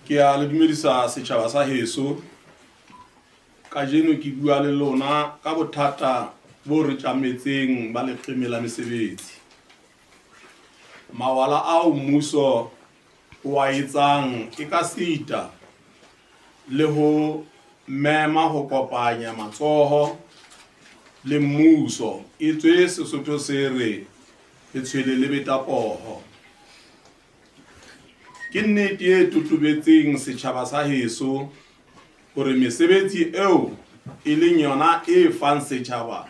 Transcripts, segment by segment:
Ke a le dumedisa setjhaba sa heso kajeno ke bua le lona ka bothata bo re tlametseng ba leqeme la mesebetsi. Mawala ao mmuso wa etsang e ka sita le ho mema ho kopanya matsoho le mmuso e tswe Sesotho se re e tshwele le betapoho. Ke nnete e tutubetseng setjhaba sa heso hore mesebetsi eo e leng yona e fang setjhaba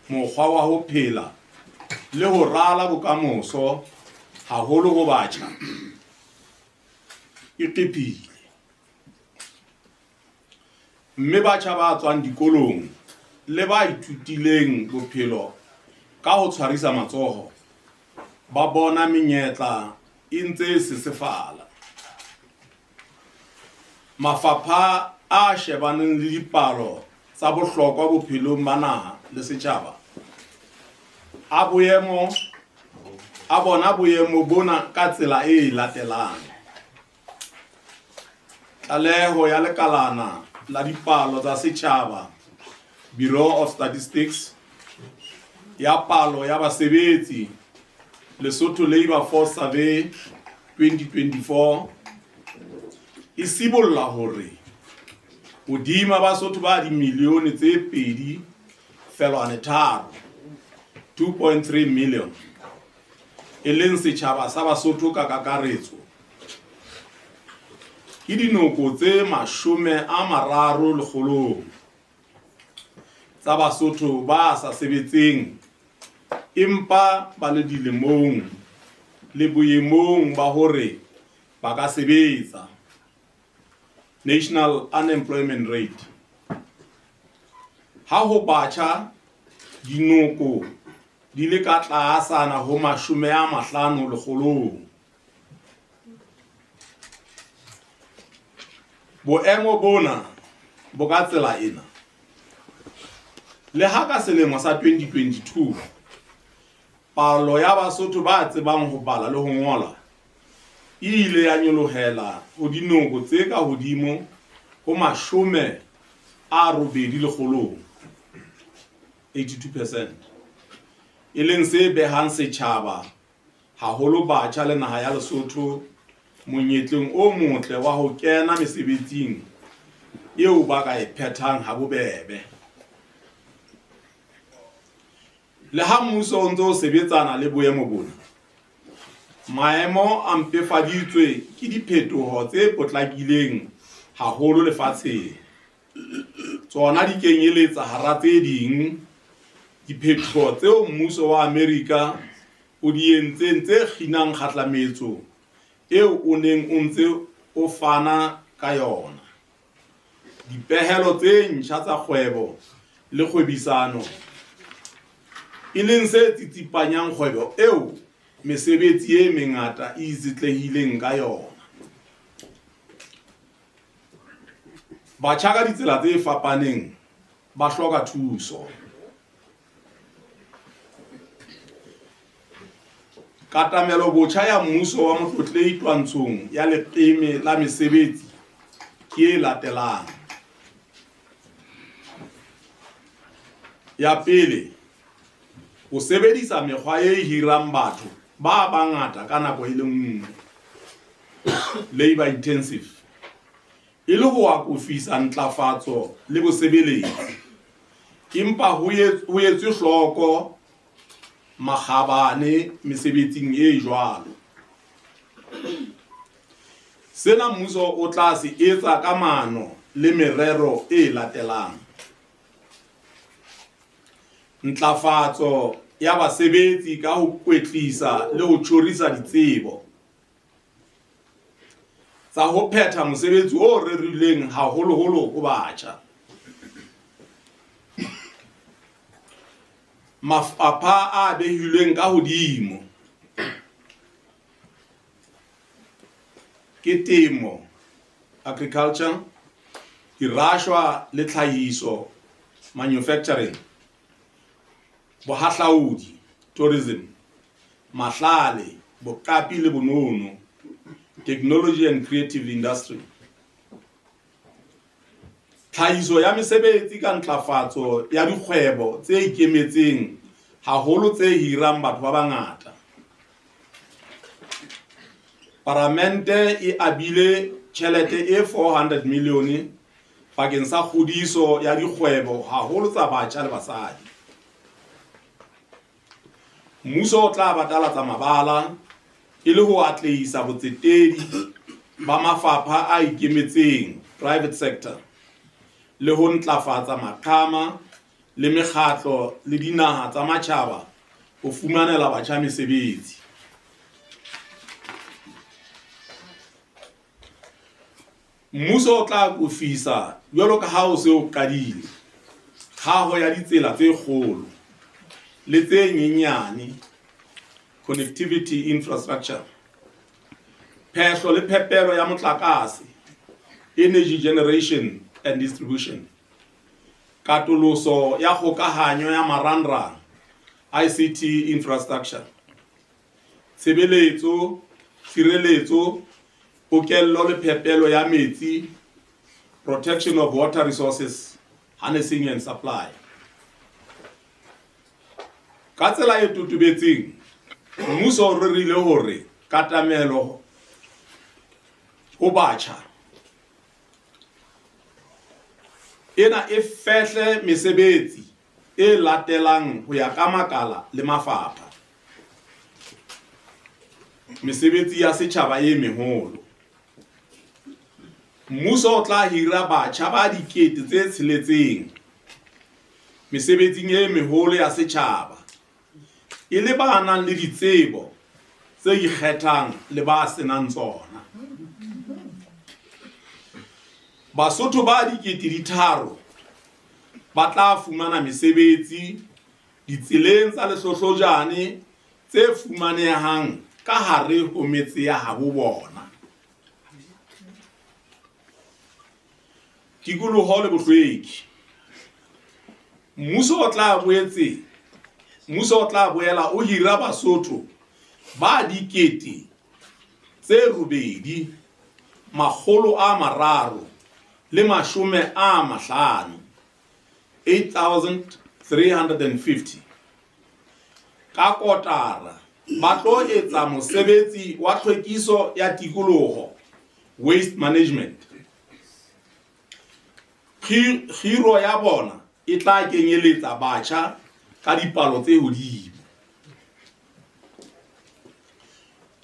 mokgwa wa ho phela le ho rala bokamoso haholo ho batjha e qepile. Mme batjha ba tswang dikolong le ba ithutileng bophelo ka ho tshwarisa matsoho ba bona menyetla e ntse sesefala. Mafapha a shebaneng le dipalo tsa bohlokwa bophelong ba naha le setjhaba a bona boemo bona ka tsela e latelang. Tlaleho ya lekalana la dipalo tsa setjhaba, Bureau of Statistics, ya palo ya basebetsi, Lesotho Labour Force Survey 2024, e sibolla hore hodima Basotho ba dimilione tse 2.3, 2.3 million, e leng setjhaba sa Basotho ka kakaretso, ke dinoko tse 30% tsa Basotho ba sa sebetseng empa ba le dilemong le boemong ba hore ba ka sebetsa, National Unemployment Rate. Ha ho batjha dinoko di le ka tlaasana ho 50%. Boemo bona bo ka tsela ena. Le ha ka selemo sa 2022 palo ya Basotho ba tsebang ho bala le ho ngola e ile ya nyolohela ho dinoko tse ka hodimo ho 82%, 82%, e leng se behang setjhaba haholo batjha le naha ya Lesotho monyetleng o motle wa ho kena mesebetsing eo ba ka e phethang ha bobebe. Le ha mmuso o ntso sebetsana le boemo bona, maemo a mpefaditswe ke diphetoho tse potlakileng haholo lefatsheng. Tsona di kenyeletsa hara tse ding diphetoho tseo mmuso wa Amerika o di entseng tse kginang kgatlametso eo o neng o ntse o fana ka yona. Dipehelo tse ntjha tsa kgwebo le kgwebisano, e leng se tsitsipanyang kgwebo eo mesebetsi e mengata e itshetlehileng ka yona. Batjha ka ditsela tse fapaneng ba hloka thuso. Katamelo botjha ya mmuso wa Motlotlehi twantshong ya leqeme la mesebetsi ke e latelang. Ya pele, ho sebedisa mekgwa e hirang batho ba bangata ka nako e le nngwe, labor intensive, e le ho akofisa ntlafatso le bosebeletsi, empa ho etswe hloko makgabane mesebetsing e jwalo. Sena mmuso o tla se etsa ka mano le merero e latelang. Ntlafatso ya basebetsi ka ho kwetlisa le ho tjhorisa ditsebo tsa ho phetha mosebetsi o rerileng haholoholo ho batjha. Mafapha a behilweng ka hodimo ke temo, agriculture, dirashwa le tlhahiso, manufacturing, bohahlaudi, tourism, mahlale, boqapi le bonono, technology and creative industry. Tlhahiso ya mesebetsi ka ntlafatso ya dikgwebo tse ikemetseng haholo tse hirang batho ba bangata. Paramente e abile tjhelete e 400 milione bakeng sa kgodiso ya dikgwebo haholo tsa batjha le basadi. Mmuso o tla batalatsa mabala e le ho atlehisa botsetedi ba mafapha a ikemetseng, private sector, le ho ntlafatsa maqhama le mekgatlo le dinaha tsa matjhaba ho fumanela batjha mesebetsi. Mmuso o tla kofisa jwalo ka ha o se o qadile kgaho ya ditsela tse kgolo le tse nyenyane, connectivity infrastructure, phehlo le phepelo ya motlakase, energy generation and distribution, katoloso ya kgokahanyo ya marangrang, ICT infrastructure, tshebeletso, tshireletso, pokello le phepelo ya metsi, protection of water resources, harnessing and supply. Ka tsela e tutubetseng, mmuso o rerile hore katamelo ho batjha ena e fehle mesebetsi e latelang ho ya ka makala le mafapha. Mesebetsi ya setjhaba e meholo. Mmuso o tla hira batjha ba dikete tse tsheletseng mesebetsing e meholo ya setjhaba, e le ba nang le ditsebo tse ikgethang le ba senang tsona. Basotho ba dikete di tharo ba tla fumana mesebetsi ditseleng tsa lehlohlojane tse fumanehang ka hare ho metse ya habo bona. Tikoloho le bohlweki. Mmuso o tla boela o hira Basotho ba dikete tse 8,350 8,350 ka kotara ba tlo etsa mosebetsi wa tlhwekiso ya tikoloho, waste management. Khiro ya bona e tla kenyeletsa batjha ka dipalo tse hodimo.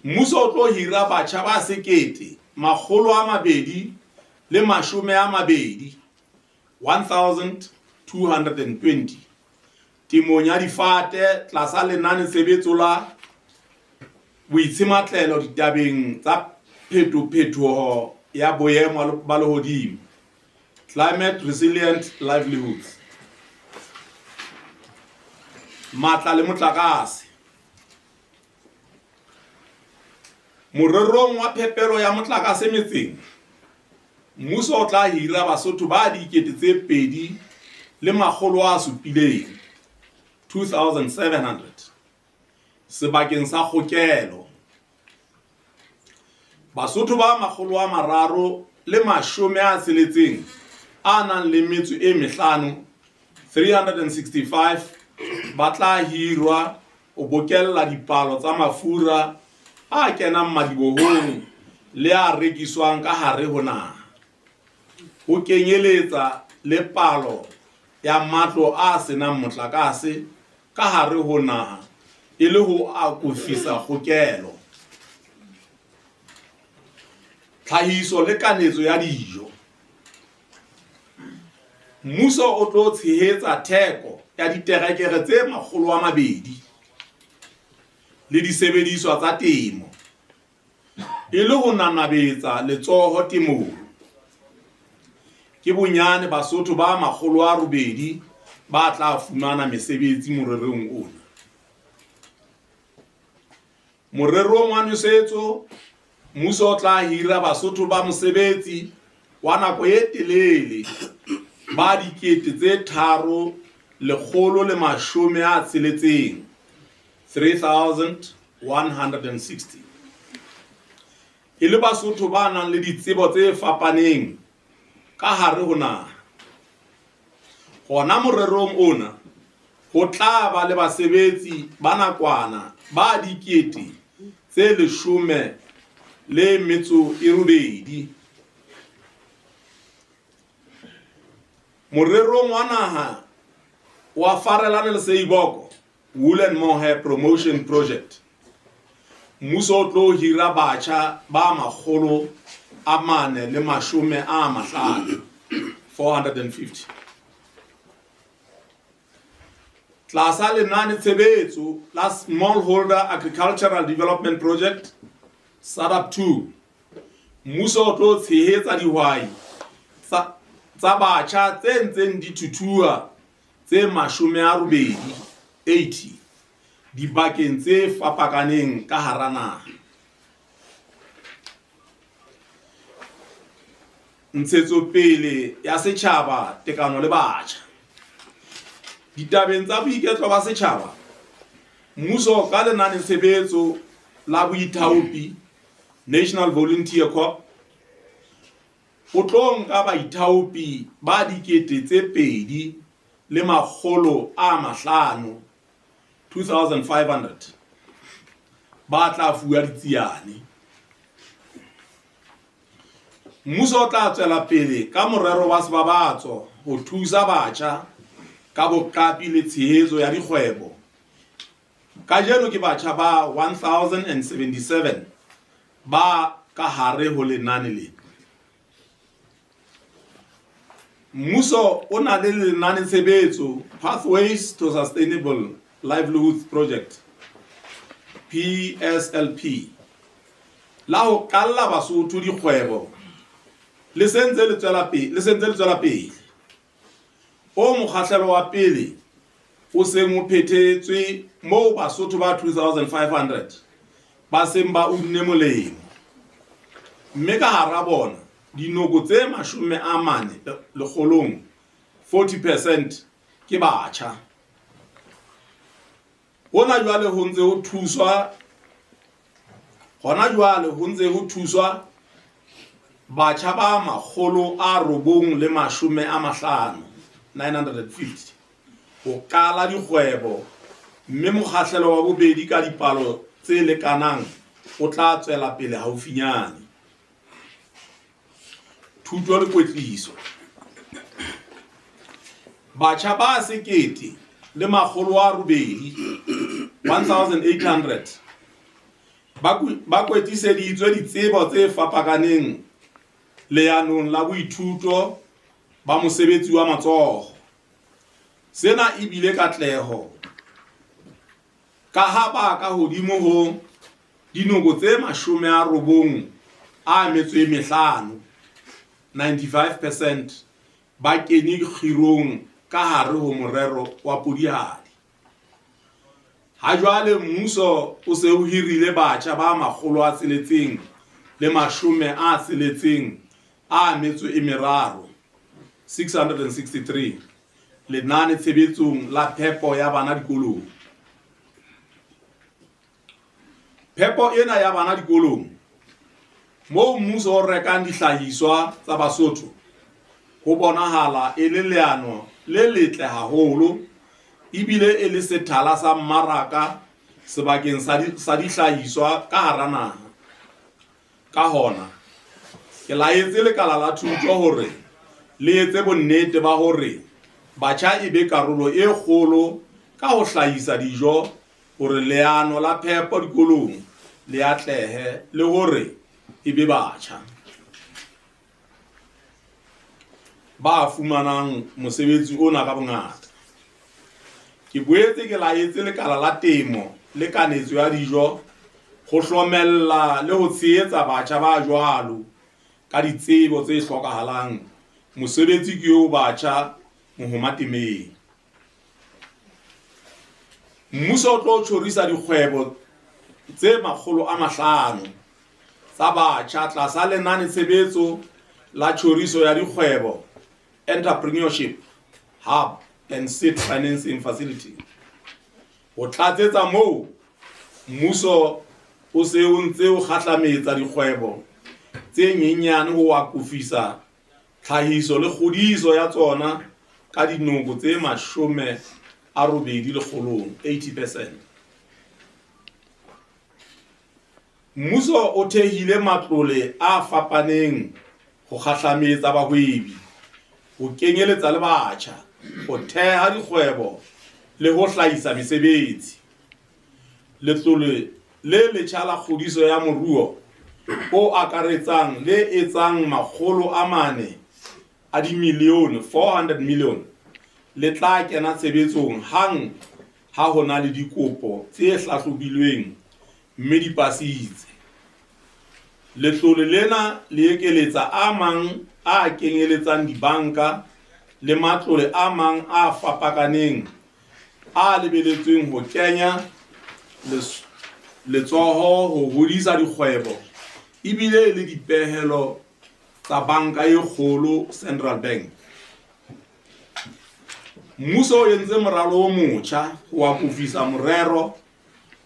Mmuso o tlo hira batjha ba 1,220 temong ya difate tlasa lenane sebetso la boitshetleho ditabeng tsa phetoho ya boemo ba lehodimo, climate resilient livelihoods. Matla le motlakase. Morerong wa phepelo ya motlakase metseng, mmuso o tla hira Basotho ba dikete tse 2,700 2,700 sebakeng sa kgokelo. Basotho ba 360 a nang le metso e mehlano 365 ba tla hirwa o bokella dipalo tsa mafura a kenang madibohong le a rekiswang ka hare ho naha, ho kenyeletsa le palo ya matlo a senang motlakase ka hare ho naha e le ho akofisa kgokelo. Tlhahiso le kanetso ya dijo. Mmuso o tlo tshehetsa theko ya diterekere tse 200 le disebediswa tsa temo e le ho nanabetsa letsoho temong. Ke bonyane Basotho ba 800 ba tla fumana mesebetsi morerong ona. Morerong wa nosetso, mmuso o tla hira Basotho ba mosebetsi wa nako e telele ba dikete tse 3,160 3,160 e le Basotho ba nang le ditsebo tse fapaneng ka hare ho naha. Gona morerong ona ho tla ba le basebetsi ba nakwana ba 18,000. Morerong wa naha wa Farelane le Seiboko Wool and Mohair Promotion Project, mmuso o tlo hira batjha ba 450 tlasa lenane tshebetso la Smallholder Agricultural Development Project SADAP 2. Mmuso o tlo tshehetsa dihwai tsa batjha tse ntseng di thuthuha tse 80 dibakeng tse fapakaneng ka hara naha. Ntshetsopele ya setjhaba tekano le batjha. Ditabeng tsa boiketlo ba setjhaba, mmuso ka lenane tshebetso la boithaopi National Volunteer Corps o tlo nka baithaopi ba 2,500 ba tla fuwa ditsiane. Mmuso o tla tswela pele ka morero wa sebabatso ho thusa batjha ka boqapi le tshehetso ya dikgwebo. Kajeno ke batjha ba 1,077 ba ka hare ho lenane lena. Mmuso o na le lenane tshebetso Pathways to Sustainable Livelihoods Project PSLP la ho qalla Basotho dikgwebo le sentse le tswela pele. O mokgahlelo wa pele o seng o phethetswe moo Basotho ba 2,500 ba seng ba unne molemo, mme ka hara bona dinoko tse 40% ke batjha. Hona jwale ho ntse ho thuswa batjha ba 950 ho qala dikgwebo, mme mokgahlelo wa bobedi ka dipalo tse lekanang o tla tswela pele haufinyane. Thuto le kwetliso. Batjha ba 1,800 ba kwetliseditswe ditsebo tse fapakaneng leanong la boithuto ba mosebetsi wa matsoho. Sena e bile katleho ka ha ba ka hodimo ho dinoko tse 95% ba kene khirong ka hare ho morero wa podihadi. Ha jwale mmuso o se o hirile batjha ba 663 lenane tshebetsong la phepo ya bana dikolong. Phepo ena ya bana dikolong, moo mmuso o rekang dihlahiswa tsa Basotho, ho bonahala e le leano le letle haholo, ebile e le sethala sa mmaraka sebakeng sa dihlahiswa ka hara naha. Ka hona ke laetse lekala la thuto hore le etse bonnete ba hore batjha e be karolo e kgolo ka ho hlahisa dijo, hore leano la phepo dikolong le atlehe le hore e be batjha ba fumanang mosebetsi ona ka bongata. Ke boetse ke laetse lekala la temo le kanetso ya dijo ho hlomella le ho tshehetsa batjha ba jwalo ka ditsebo tse hlokahalang. Mosebetsi ke o batjha mohomatemeng. Mmuso o tlo tjhorisa dikgwebo tse 500 tsa batjha tlasa lenane tshebetso la tjhoriso ya dikgwebo Entrepreneurship Hub and Seed Financing Facility. Ho tlatsetsa moo mmuso o se o ntse o kgatlametsa dikgwebo tse nyenyane ho akofisa tlhahiso le kgodiso ya tsona ka dinoko tse 80%. Mmuso o thehile matlole a fapaneng ho kgahlametsa bahwebi, ho kenyeletsa le batjha, ho theha dikgwebo le ho hlahisa mesebetsi. Letlole le letjha la kgodiso ya moruo o akaretsang le etsang 400 milione le tla kena tshebetsong hang ha hona le dikopo tse hlahlobilweng mme di pasitse. Letlole lena le ekeletsa a mang a kenyeletsang dibanka le matlole a mang a fapakaneng a lebeletsweng ho kenya letsoho ho hodisa dikgwebo ebile le dipehelo tsa banka e kgolo, Central Bank. Mmuso o entse moralo o motjha wa akofisa morero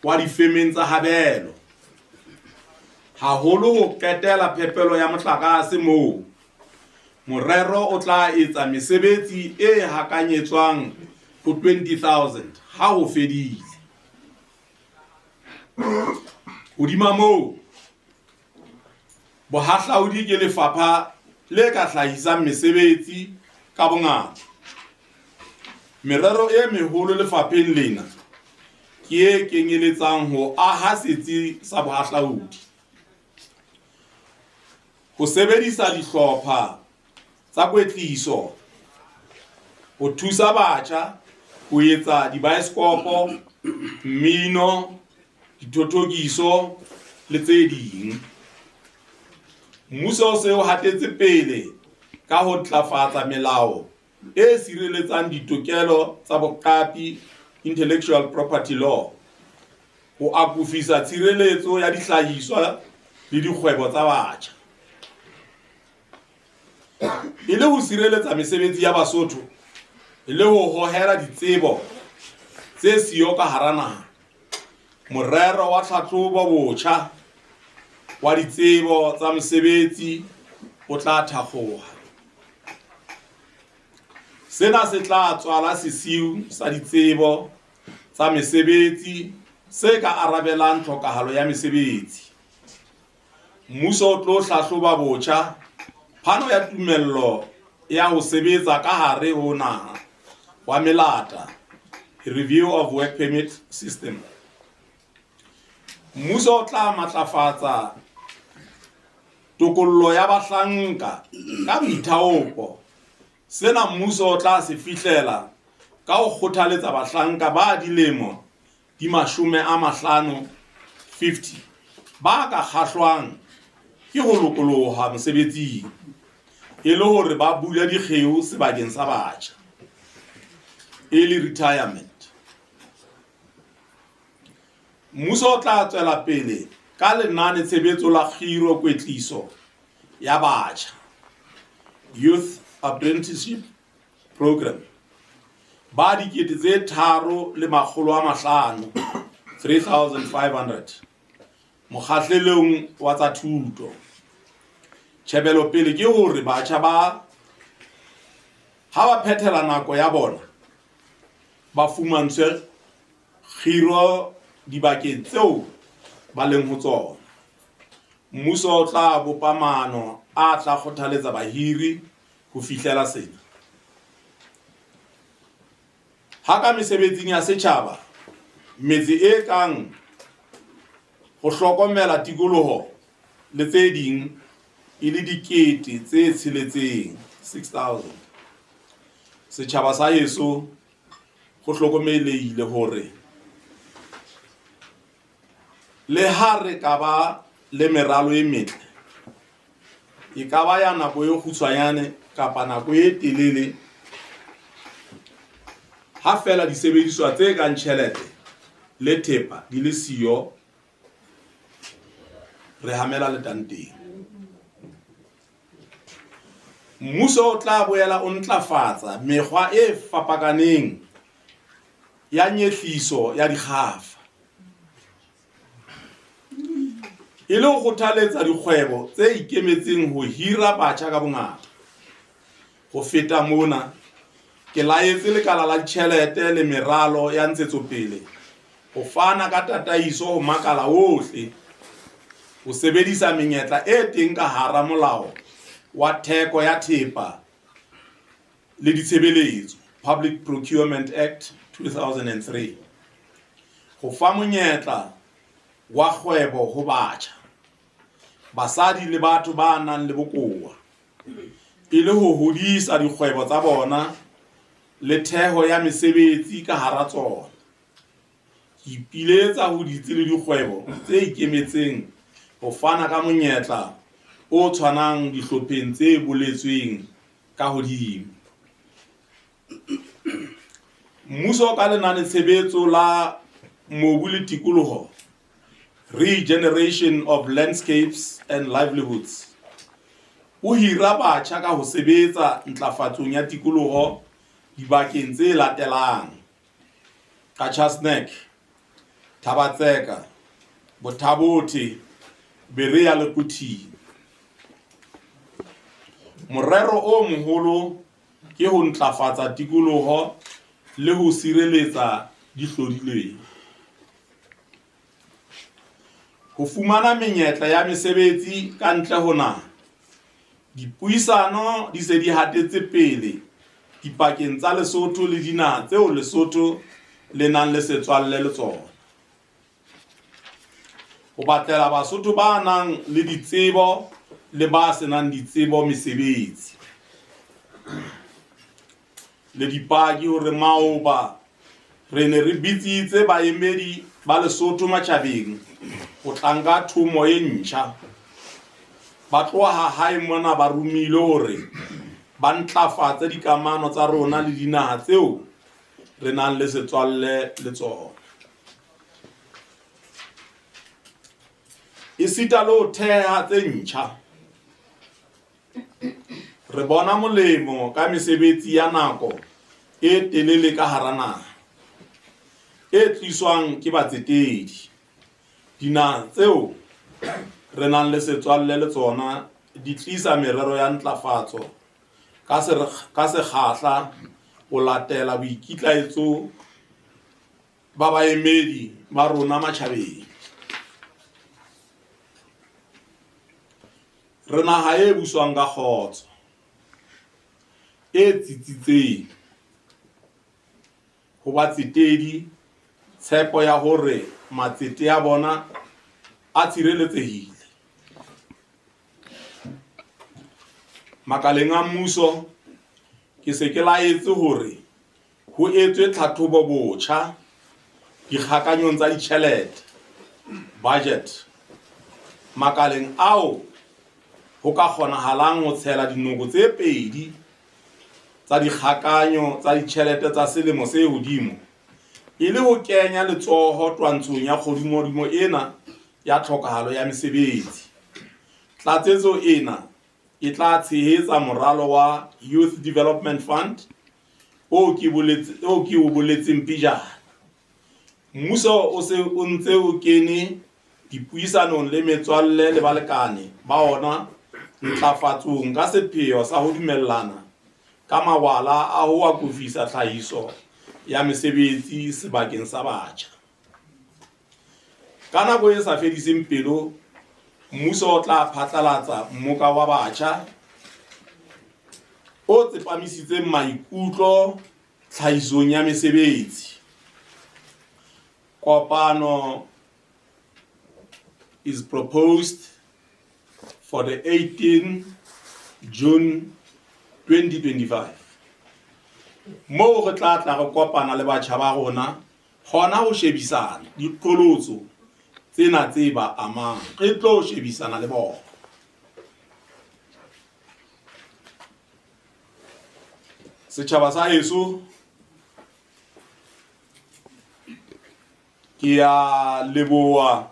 wa difemeng tsa habelo, haholo ho ketela phepelo ya motlakase moo. Morero o tla etsa mesebetsi e hakanyetswang ho 20,000 ha ho fedile. Hodima moo, bohahlaudi ke lefapha le ka hlahisang mesebetsi ka bongata. Merero e meholo lefapheng lena ke e kenyeletsang ho aha setsi sa bohahlaudi, ho sebedisa dihlopha tsa kwetliso, ho thusa batjha ho etsa dibaeskopo, mmino, dithothokiso le tse ding. Mmuso o se o hatetse pele ka ho ntlafatsa melao e sireletsang ditokelo tsa boqapi, intellectual property law, ho akofisa tshireletso ya dihlahiswa le dikgwebo tsa batjha. E le ho sireletsa mesebetsi ya Basotho le ho hohela ditsebo tse siyo ka hara naha, morero wa tlhahlobo botjha wa ditsebo tsa mesebetsi o tla thakgoha. Sena se tla tswala sesiu sa ditsebo tsa mesebetsi se ka arabelang tlhokahalo ya mesebetsi. Mmuso o tlo hlahloba botjha phano ya tumello ya ho sebetsa ka hare ho naha wa melata, review of work permit system. Mmuso o tla matlafatsa tokollo ya bahlanka ka boithaopo. Sena mmuso o tla se fihlela ka ho kgothaletsa bahlanka ba dilemo di 50 ba ka kgahlwang ke ho lokoloha mosebetsing, e le hore ba bula dikgeo sebakeng sa batjha, early retirement. Mmuso o tla tswela pele ka lenane tshebetso la khiro kwetliso ya batjha, youth apprenticeship program, ba 3,500 mokgahlelong wa tsa thuto. Tjhebelo pele ke hore batjha ba ha ba phethela nako ya bona ba fumantshwe khiro dibakeng tseo ba leng ho tsona. Mmuso o tla bopa maano a tla kgothaletsa bahiri ho fihlela sena. Ha ka mesebetsing ya setjhaba, metsi e kang ho hlokomela tikoloho le tse ding e le dikete tse 6,000. Setjhaba sa heso ho hlokomelehile hore le ha re ka ba le meralo e metle, e ka ba ya nako e kgutshwanyane kapa nako e telele, ha fela disebediswa tse kang tjhelete le thepa di le siyo, re hamela le tanteng. Mmuso o tla boela o ntlafatsa mekgwa e fapakaneng ya nyehliso ya dikgafa. e le go kgothaletsa dikgwebo tse ikemetseng ho hira batjha ka bongata. Go feta mona, ke laetse lekala la ditjhelete le meralo ya ntshetsopele ho fana ka tataiso ho makala ohle, ho sebedisa menyetla e teng ka hara molao wa theko ya thepa le ditshebeletso, Public Procurement Act 2003, ho fa monyetla wa kgwebo ho batjha, basadi le batho ba nang le bokowa, e le ho hodisa dikgwebo tsa bona le theho ya mesebetsi ka hara tsona. Ke ipiletsa ho ditsi le dikgwebo tse ikemetseng ho fana ka monyetla o tshwanang dihlopheng tse boletsweng ka hodimo. Mmuso ka lenane tshebetso la mobu le tikoloho, Regeneration of Landscapes and Livelihoods, o hira batjha ka ho sebetsa ntlafatsong ya tikoloho dibakeng tse latelang: Kachasnek, Thabatseka, Bothabothe, Berea le Kuthi. Morero o moholo ke ho ntlafatsa tikoloho le ho sireletsa dihlodileng. Ho fumana menyetla ya mesebetsi ka ntle ho naha, dipuisano di se di hatetse pele dipakeng tsa Lesotho le dinaha tseo Lesotho le nang le setswalle le tsona, ho batlela Basotho ba nang le ditsebo le ba senang ditsebo mesebetsi, le dipaki hore maoba re ne re bitsitse baemedi ba Lesotho matjhabeng ho tlanka thumo e ntjha. Ba tloha hae mona ba rumile hore ba ntlafatse dikamano tsa rona le dinaha tseo re nang le setswalle le tsona. E sita le ho theha tse ntjha, re bona molemo ka mesebetsi ya nako e telele ka hara naha e tliswang ke batsetedi. Dinaha tseo re nang le setswalle le tsona di tlisa merero ya ntlafatso ka sekgahla ho latela boikitlaetso ba baemedi ba rona matjhabeng. Re naha e buswang ka kgotso, e tsitsitseng, ho batsetedi tshepo ya hore matsete ya bona a tshireletsehile. Makaleng a mmuso ke se ke laetse hore ho etswe tlhatlhobo botjha dikgakanyong tsa ditjhelete, budget, makaleng ao ho ka kgonahalang ho tshela dinoko tse pedi tsa dikgakanyo tsa ditjhelete tsa selemo se hodimo, e le ho kenya letsoho twantshong ya kgodimodimo ena ya tlhokahalo ya mesebetsi. Tlatsetso ena e tla tshehetsa moralo wa Youth Development Fund o ke o boletseng pejana. Mmuso o se o ntse o kene dipuisanong le metswalle le balekane ba ona ntlafatsong ka sepheo sa ho dumellana ka mawala a ho akofisa tlhahiso ya mesebetsi sebakeng sa batjha. Ka nako e sa fediseng pelo, mmuso o tla phatlalatsa mmoka wa batjha o tsepamisitseng maikutlo tlhahisong ya mesebetsi. Kopano is proposed for the 18 June 2025. Moo re tla re kopana le batjha ba rona hona ho shebisana diqholotso tsena tse ba amang. Re tlo shebisana le bona. Setjhaba sa heso, ke a leboha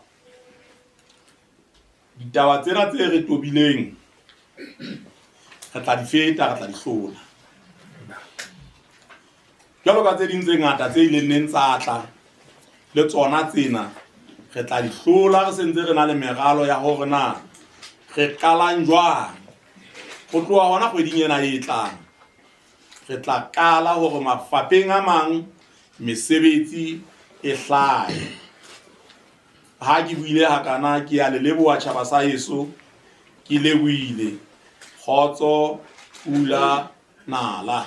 ditaba tsena tse re tobileng, re tla di feta, re tla di hlola. Jwalo ka tse ding tse ngata tse ileng neng tsa tla le tsona tsena re tla di hlola re sentse re na le meralo ya hore na re qalang jwang go tloha hona kgweding ena e tlang re tla qala hore mafapeng a mang mesebetsi e hlahe. Ha ke buile hakana ke ya le leboha tjhaba sa heso ke lebohile kgotso pula nala.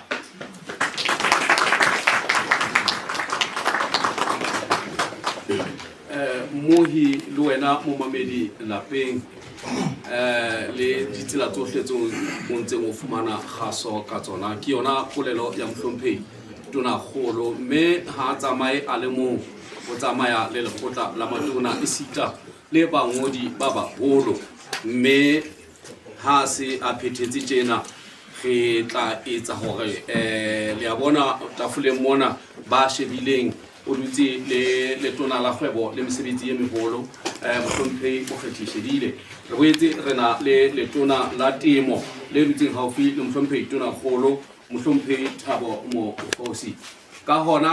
Mohi le wena mo mamedi lapeng le ditsela tsohle tseo o ntseng o fumana kgaso ka tsona ke yona polelo ya Mohlomphehi Tona Kgolo, mme ha tsamaye a le mong o tsamaya le lekgotla la matona e sita le bangodi ba baholo, mme ha se a phethetse tjena re tla etsa hore le a bona tafoleng mona ba shebileng o dutse le letona la kgwebo le mesebetsi e meholo Mohlomphehi Mokgethishedile. Re boetse re na le letona la temo le dutseng haufi le Mohlomphehi Tona Kgolo Mohlomphehi Thabo Mokgosi. Ka hona